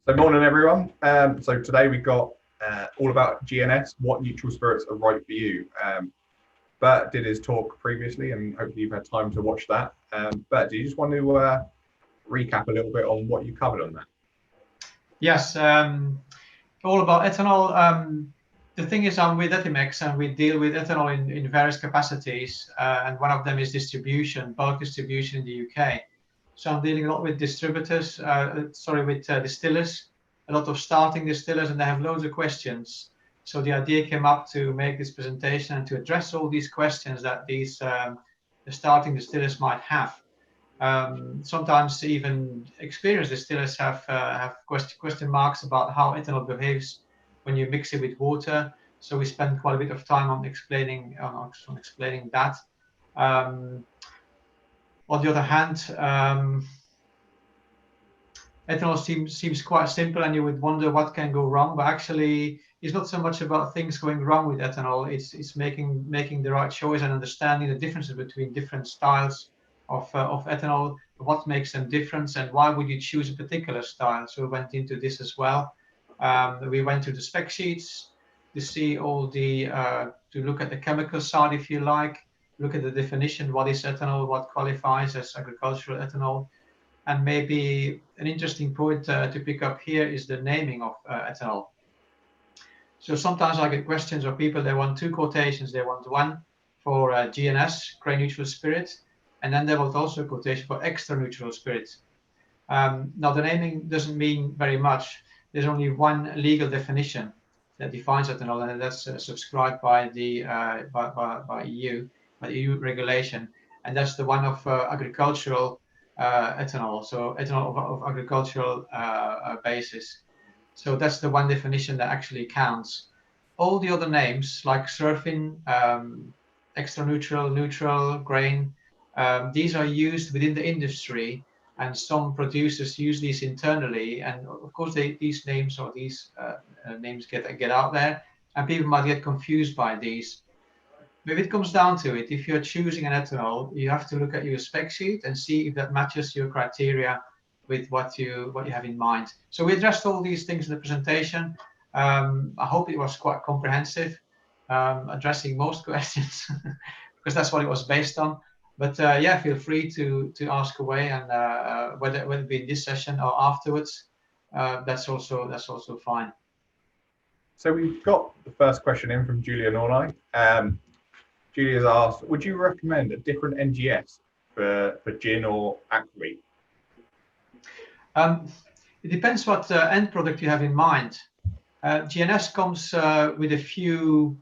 So morning everyone. So today we've got all about GNS, what neutral spirits are right for you. Bert did his talk previously and hopefully you've had time to watch that. Bert, do you just want to recap a little bit on what you covered on that? Yes, all about ethanol. The thing is, I'm with Etimex and we deal with ethanol in various capacities, and one of them is distribution, bulk distribution in the UK. So I'm dealing a lot with distributors, distillers, a lot of starting distillers, and they have loads of questions. So the idea came up to make this presentation and to address all these questions that these the starting distillers might have. Sometimes even experienced distillers have question marks about how ethanol behaves when you mix it with water. So we spend quite a bit of time on explaining that. On the other hand, ethanol seems quite simple, and you would wonder what can go wrong. But actually, it's not so much about things going wrong with ethanol. It's making the right choice and understanding the differences between different styles of ethanol, what makes them different, and why would you choose a particular style. So we went into this as well. We went to the spec sheets to see all the to look at the chemical side, if you like, look at the definition, what is ethanol, what qualifies as agricultural ethanol. And maybe an interesting point to pick up here is the naming of ethanol. So sometimes I get questions of people, they want two quotations. They want one for GNS, grain neutral spirit, and then they want also a quotation for extra neutral spirit. Now the naming doesn't mean very much. There's only one legal definition that defines ethanol, and that's subscribed by the by EU regulation, and that's the one of agricultural ethanol, so ethanol of agricultural basis. So that's the one definition that actually counts. All the other names like surfing, extra neutral, neutral, grain, these are used within the industry, and some producers use these internally. And of course, these names or these names get out there, and people might get confused by these. But if it comes down to it, if you're choosing an ethanol, you have to look at your spec sheet and see if that matches your criteria with what you have in mind. So we addressed all these things in the presentation. I hope it was quite comprehensive, addressing most questions because that's what it was based on. But yeah, feel free to ask away, and whether it be in this session or afterwards, that's also fine. So we've got the first question in from Julia Nornay. Julia's asked, would you recommend a different NGS for gin or aquavit? It depends what end product you have in mind. GNS comes with a few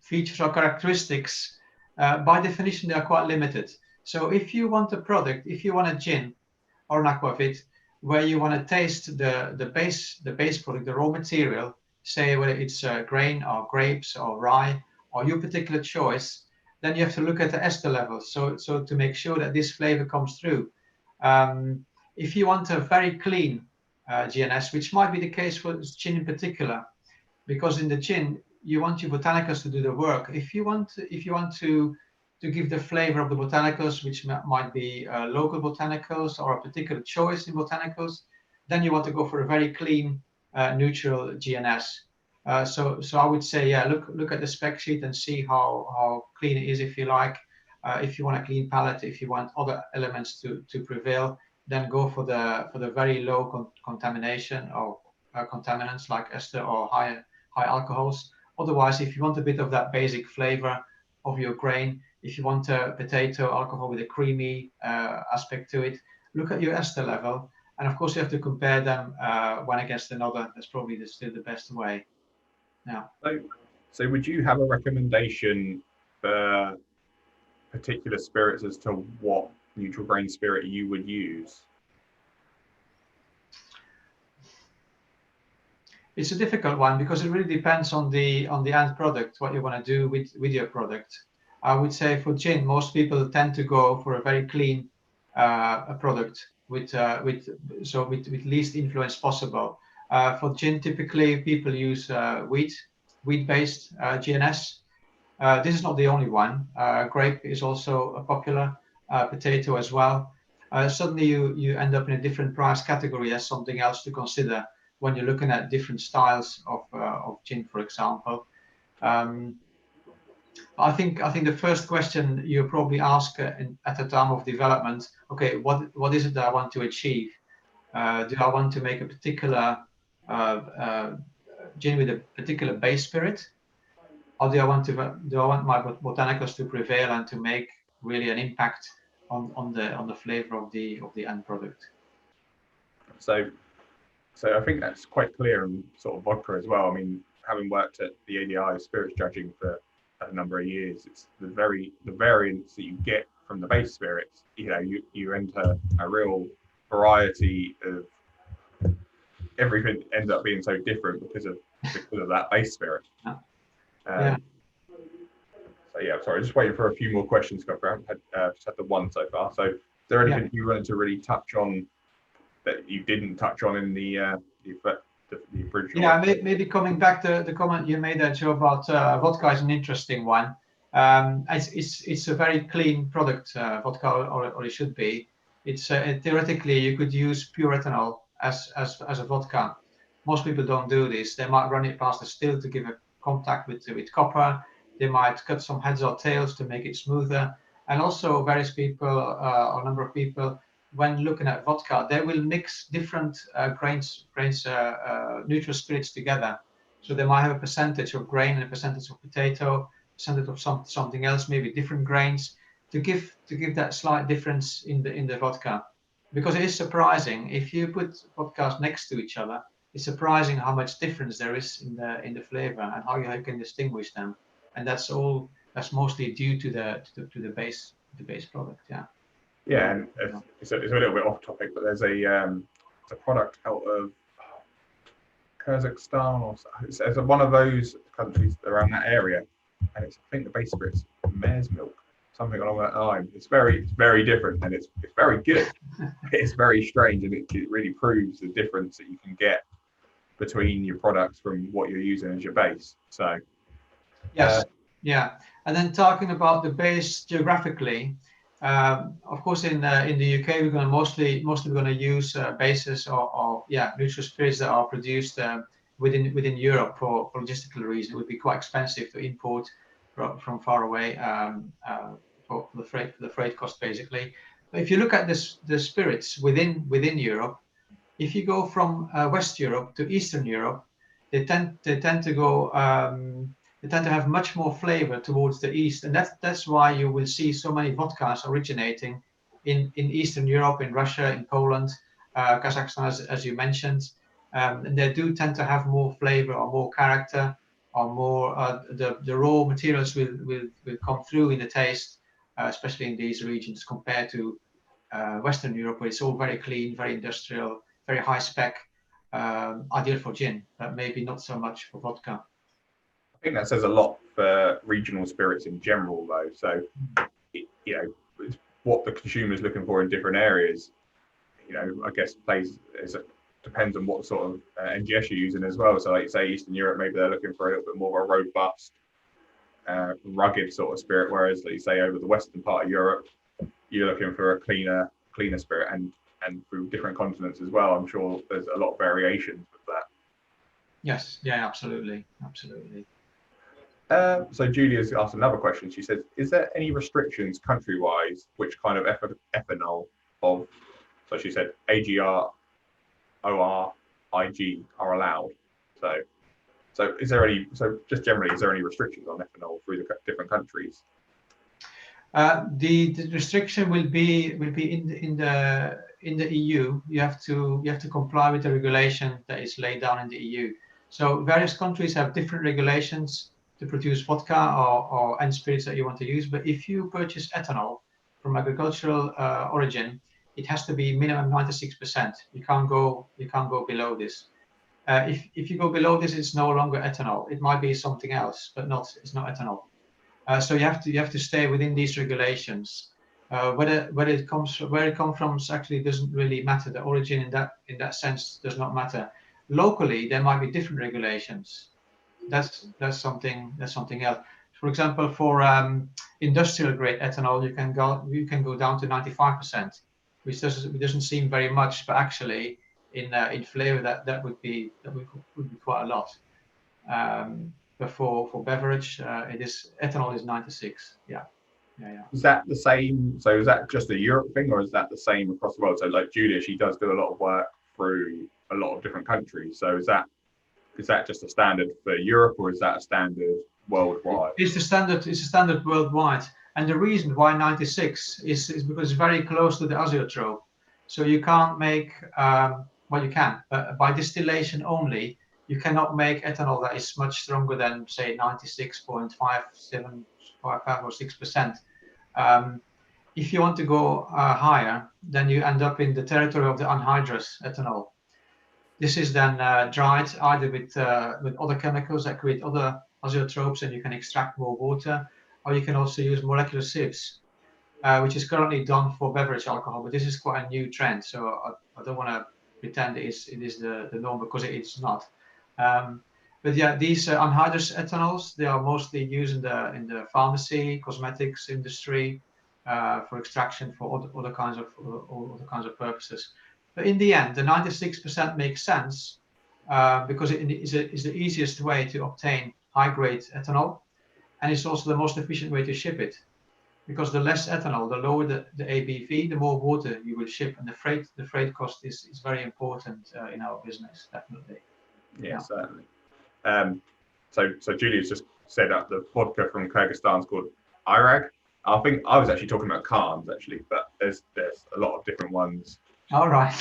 features or characteristics. By definition, they are quite limited. So if you want a product, if you want a gin or an aquavit, where you want to taste the base product, the raw material, say whether it's grain or grapes or rye or your particular choice, then you have to look at the ester levels. So to make sure that this flavor comes through. If you want a very clean GNS, which might be the case for gin in particular, because in the gin you want your botanicals to do the work. If you want to give the flavor of the botanicals, which might be local botanicals or a particular choice in botanicals, then you want to go for a very clean neutral GNS. So I would say, yeah, look at the spec sheet and see how clean it is, if you like. If you want a clean palate, if you want other elements to prevail, then go for the very low contamination or contaminants like ester or high alcohols. Otherwise, if you want a bit of that basic flavor of your grain, if you want a potato alcohol with a creamy aspect to it, look at your ester level. And of course, you have to compare them one against another. That's probably still the best way. Yeah. So would you have a recommendation for particular spirits as to what neutral grain spirit you would use? It's a difficult one because it really depends on the end product, what you want to do with your product. I would say for gin, most people tend to go for a very clean product with least influence possible. For gin, typically people use wheat-based GNS. This is not the only one. Grape is also a popular, potato as well. suddenly you end up in a different price category as something else to consider when you're looking at different styles of gin, for example. I think the first question you probably ask at the time of development, okay, what is it that I want to achieve? Do I want to make a particular gin with a particular base spirit, or do I want my botanicals to prevail and to make really an impact on the flavor of the end product? So I think that's quite clear in sort of vodka as well. I mean, having worked at the ADI spirits judging for a number of years, it's the variance that you get from the base spirits. You know, you enter a real variety of everything ends up being so different because of that base spirit. Yeah. So yeah, sorry, just waiting for a few more questions to go through. I've just had the one so far. So is there anything you wanted to really touch on that you didn't touch on in the original? Yeah, maybe coming back to the comment you made there, Joe, about vodka is an interesting one. It's a very clean product, vodka, or it should be. It's theoretically you could use pure ethanol as a vodka. Most people don't do this. They might run it past a still to give a contact with copper. They might cut some heads or tails to make it smoother. And also various people, or a number of people, when looking at vodka, they will mix different grains, neutral spirits together. So they might have a percentage of grain and a percentage of potato, percentage of something else, maybe different grains, to give that slight difference in the vodka. Because it is surprising if you put vodkas next to each other. It's surprising how much difference there is in the flavor and how you can distinguish them. And that's mostly due to the base product. Yeah. Yeah, and it's a little bit off topic, but there's a product out of Kazakhstan or it's one of those countries around that area, and I think the base spirit's mare's milk, something along that line. It's very different, and it's very good. It's very strange, and it really proves the difference that you can get between your products from what you're using as your base. So yes, yeah, and then talking about the base geographically. Of course, in the UK, we're going to mostly going to use bases or neutral spirits that are produced within Europe for logistical reasons. It would be quite expensive to import from far away for the freight cost, basically. But if you look at the spirits within Europe, if you go from West Europe to Eastern Europe, they tend to go. They tend to have much more flavor towards the east, and that's why you will see so many vodkas originating in Eastern Europe, in Russia, in Poland, Kazakhstan, as you mentioned. And they do tend to have more flavor or more character, or more the raw materials will come through in the taste, especially in these regions, compared to Western Europe, where it's all very clean, very industrial, very high spec, ideal for gin, but maybe not so much for vodka. I think that says a lot for regional spirits in general, though. So, it's what the consumer is looking for in different areas. I guess depends on what sort of NGS you're using as well. So, like you say, Eastern Europe, maybe they're looking for a little bit more of a robust, rugged sort of spirit, whereas, like you say, over the western part of Europe, you're looking for a cleaner spirit, and through different continents as well. I'm sure there's a lot of variations with that. Yes, yeah, absolutely. So Julia's asked another question. She says, is there any restrictions country-wise which kind of ethanol of, so she said AGR, OR, IG are allowed? So just generally, is there any restrictions on ethanol through the different countries? The restriction will be in the EU. You have to comply with the regulation that is laid down in the EU. So various countries have different regulations to produce vodka or end spirits that you want to use. But if you purchase ethanol from agricultural origin, it has to be minimum 96%. You can't go below this. If you go below this, it's no longer ethanol. It might be something else, but it's not ethanol. So you have to stay within these regulations. Where it comes from actually doesn't really matter. The origin in that sense does not matter. Locally, there might be different regulations. That's something else. For example, for industrial grade ethanol, you can go down to 95%. which doesn't seem very much, but actually in flavor that would be quite a lot. But for beverage, ethanol is 96. Yeah. Is that the same? So is that just a Europe thing, or is that the same across the world? So like Julia, she does do a lot of work through a lot of different countries. So is that just a standard for Europe, or is that a standard worldwide? It's the standard. It's a standard worldwide. And the reason why 96 is because it's very close to the azeotrope. So you can't make, well, you can, but by distillation only, you cannot make ethanol that is much stronger than, say, 96.5755 or 6%. If you want to go higher, then you end up in the territory of the anhydrous ethanol. This is then dried either with other chemicals that create other azeotropes, and you can extract more water, or you can also use molecular sieves, which is currently done for beverage alcohol, but this is quite a new trend. So I don't want to pretend it is the norm, because it's not. But yeah, these anhydrous ethanols, they are mostly used in the pharmacy, cosmetics industry, for extraction for other kinds of purposes. But in the end, the 96% makes sense because it is the easiest way to obtain high-grade ethanol, and it's also the most efficient way to ship it. Because the less ethanol, the lower the ABV, the more water you will ship, and the freight cost is very important in our business, definitely. Yeah. Certainly. So Julia's just said that the vodka from Kyrgyzstan is called Irag. I think I was actually talking about Khan's actually, but there's a lot of different ones. All right.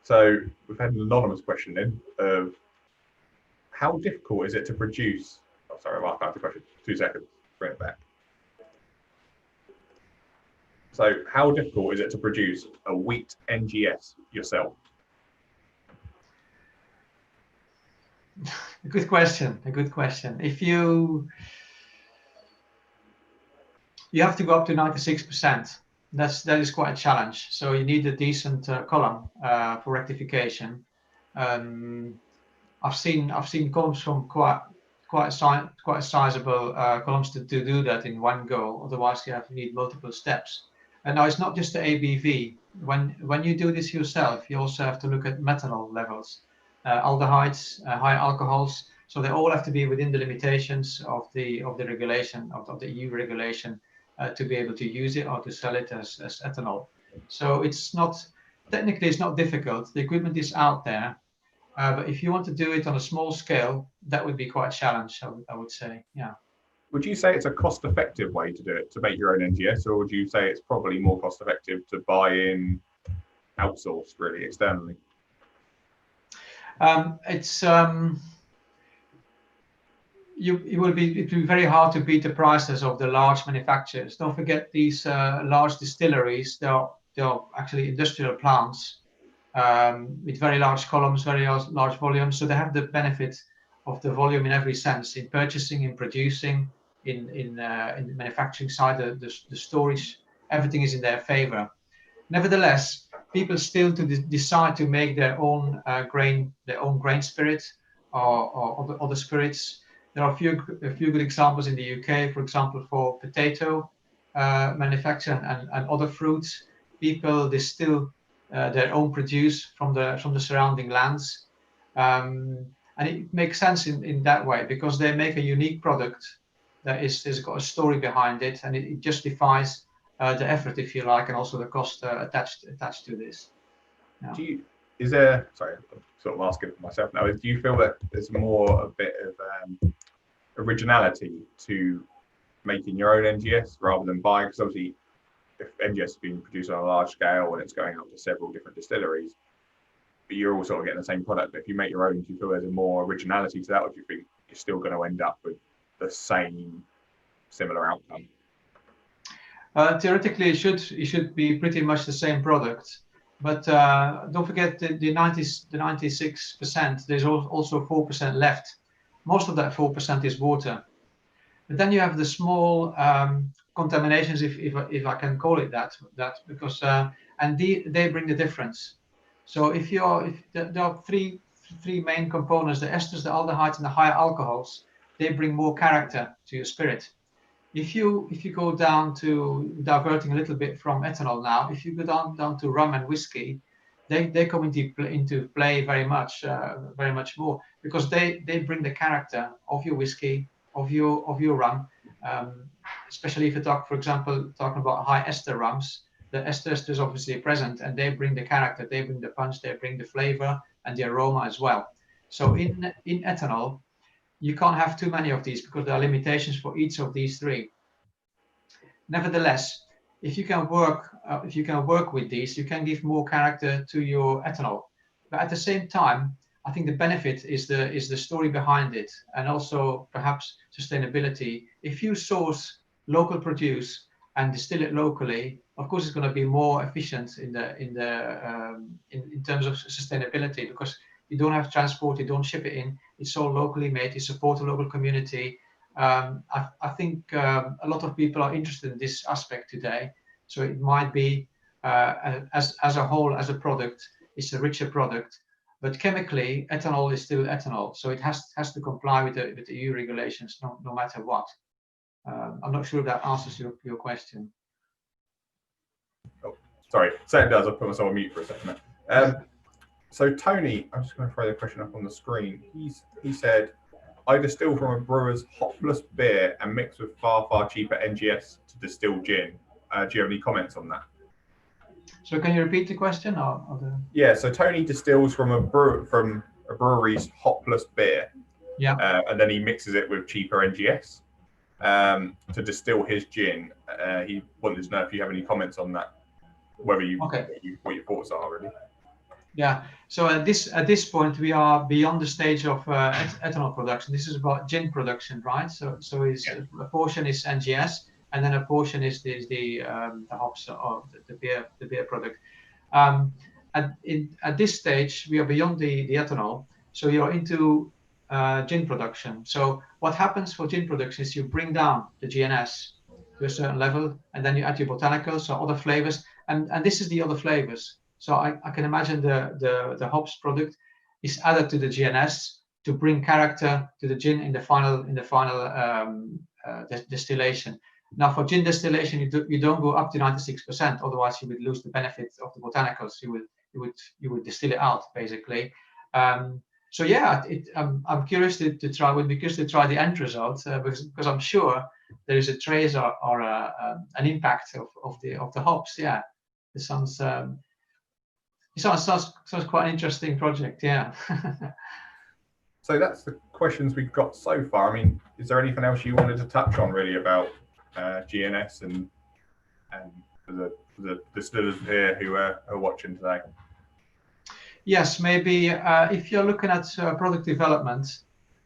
So we've had an anonymous question in of how difficult is it to produce? Oh, sorry, I've asked the question. 2 seconds. Bring it back. So how difficult is it to produce a wheat NGS yourself? A good question. If you have to go up to 96%, that is quite a challenge. So you need a decent column for rectification. I've seen columns from quite sizable columns to do that in one go. Otherwise, you need multiple steps. And now it's not just the ABV. When you do this yourself, you also have to look at methanol levels, aldehydes, high alcohols. So they all have to be within the limitations of the regulation of the EU regulation to be able to use it or to sell it as ethanol. So it's not difficult. The equipment is out there. But if you want to do it on a small scale, that would be quite a challenge, I would say. Yeah. Would you say it's a cost-effective way to do it, to make your own NGS, or would you say it's probably more cost-effective to buy in outsourced, really, externally? It will be very hard to beat the prices of the large manufacturers. Don't forget these large distilleries. They are actually industrial plants with very large columns, very large volumes. So they have the benefit of the volume in every sense, in purchasing, in producing, in the manufacturing side, the storage. Everything is in their favor. Nevertheless, people still decide to make their own grain spirit or other spirits. There are a few good examples in the UK, for example, for potato manufacture and other fruits. People distill their own produce from the surrounding lands, and it makes sense in that way because they make a unique product that has got a story behind it, and it justifies the effort, if you like, and also the cost attached to this. Yeah. Sorry, I'm sort of asking for myself now. Do you feel that there's a bit of originality to making your own NGS rather than buying? Because obviously, if NGS is being produced on a large scale and it's going up to several different distilleries, but you're all sort of getting the same product. But if you make your own, do you feel there's a more originality to that, or do you think you're still going to end up with the similar outcome? Theoretically, it should be pretty much the same product, but don't forget the 96%. There's also 4% left. Most of that 4% is water, but then you have the small contaminations, if I can call it that because and they bring the difference. So if there are three main components: the esters, the aldehydes, and the higher alcohols. They bring more character to your spirit. If you go down to diverting a little bit from ethanol now, if you go down to rum and whiskey, they come into play very much more, because they bring the character of your whiskey, of your rum, especially if you talk, for example, talking about high ester rums. The ester is obviously present, and they bring the character, they bring the punch, they bring the flavor and the aroma as well. So in ethanol, you can't have too many of these because there are limitations for each of these three. Nevertheless, if you can work with these, you can give more character to your ethanol. But at the same time, I think the benefit is the story behind it, and also perhaps sustainability. If you source local produce and distill it locally, of course it's going to be more efficient in terms of sustainability, because you don't have transport, you don't ship it in, it's all locally made, you support the local community. I think a lot of people are interested in this aspect today. So it might be, as a whole, as a product, it's a richer product, but chemically, ethanol is still ethanol. So it has to comply with the EU regulations, no matter what. I'm not sure if that answers your question. Oh, sorry, so it does. I'll put myself on mute for a second. So Tony, I'm just going to throw the question up on the screen. He said, I distill from a brewer's hopless beer and mix with far cheaper NGS to distill gin. Do you have any comments on that? So can you repeat the question? Yeah, so Tony distills from a brewery's hopless beer. Yeah. And then he mixes it with cheaper NGS to distill his gin. He wanted to know if you have any comments on that, whether what your thoughts are really. Yeah, so at this point we are beyond the stage of ethanol production. This is about gin production, right? So a portion is NGS, and then a portion is the hops of the beer product. At this stage we are beyond the ethanol, so you're into gin production. So what happens for gin production is you bring down the GNS to a certain level, and then you add your botanicals, so other flavors, and this is the other flavors. So I can imagine the hops product is added to the GNS to bring character to the gin in the final distillation. Now for gin distillation, you don't go up to 96%, otherwise you would lose the benefit of the botanicals. You would distill it out basically. So yeah, I'm curious to try. Would be curious to try the end result because I'm sure there is a trace or an impact of the hops. Yeah, it sounds. Sounds quite an interesting project, yeah. So that's the questions we've got so far. I mean, is there anything else you wanted to touch on really about GNS and for the distillers here who are watching today? Yes, maybe if you're looking at product development,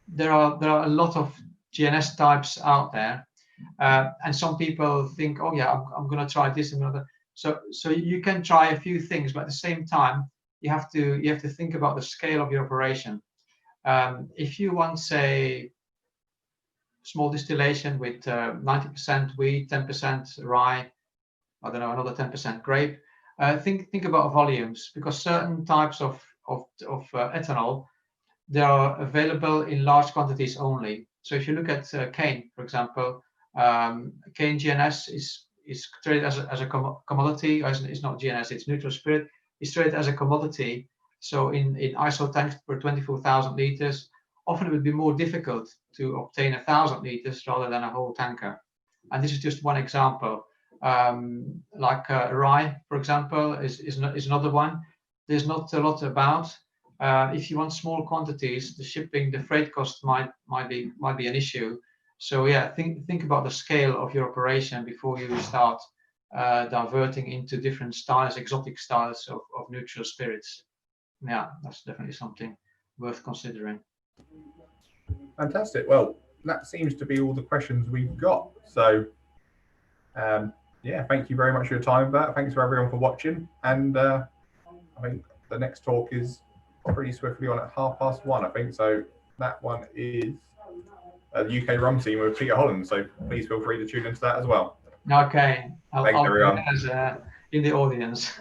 there are a lot of GNS types out there, and some people think, oh yeah, I'm going to try this and another. So you can try a few things, but at the same time, you have to think about the scale of your operation. If you want, say, small distillation with 90% wheat, 10% rye, I don't know, another 10% grape, think about volumes, because certain types of ethanol, they are available in large quantities only. So if you look at cane, for example, cane GNS is traded as a commodity. It's not GNS, it's neutral spirit. It's traded as a commodity. So in ISO tanks per 24,000 liters, often it would be more difficult to obtain 1,000 liters rather than a whole tanker. And this is just one example. Like rye, for example, is another one. There's not a lot about. If you want small quantities, the shipping, the freight cost might be an issue. So yeah, think about the scale of your operation before you start diverting into different styles, exotic styles of neutral spirits. Yeah, that's definitely something worth considering. Fantastic. Well, that seems to be all the questions we've got. So yeah, thank you very much for your time, Bert. Thanks for everyone for watching. And I think the next talk is pretty swiftly on at 1:30, I think. So that one is the UK rum team with Peter Holland. So please feel free to tune into that as well. Okay. Thanks, everyone. As in the audience.